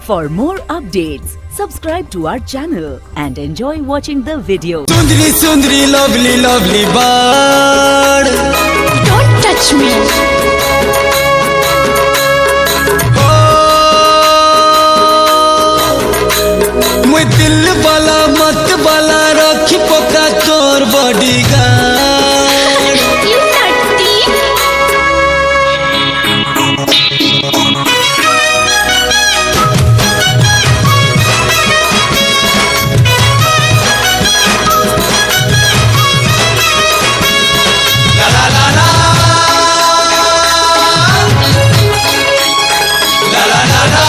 For more updates, subscribe to our channel and enjoy watching the video. Sundri, Sundri, lovely, lovely bird. Don't touch me. मैं दिल वाला मत वाला रखी पका तोर bodyguard. You nutty. La la la la. La la la la.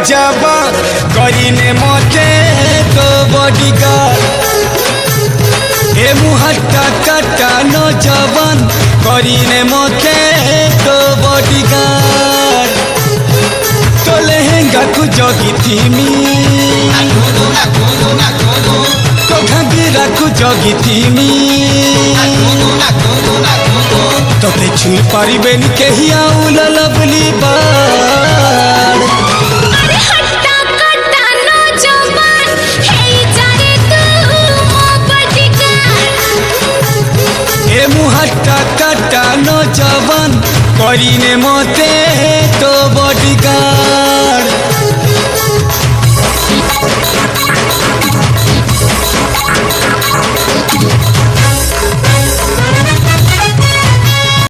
जाबा करीने मते तो बॉडीगार्ड ए मुहट्टा कट्टा न जवान करीने मते तो बॉडीगार्ड तो लहंगा को जगी थीमी तो घाघरा को जगी थीमी तो ते छुई पारिबेनी केही आउल लवली बार मुहट्टा कट्टा न जवान करीने मते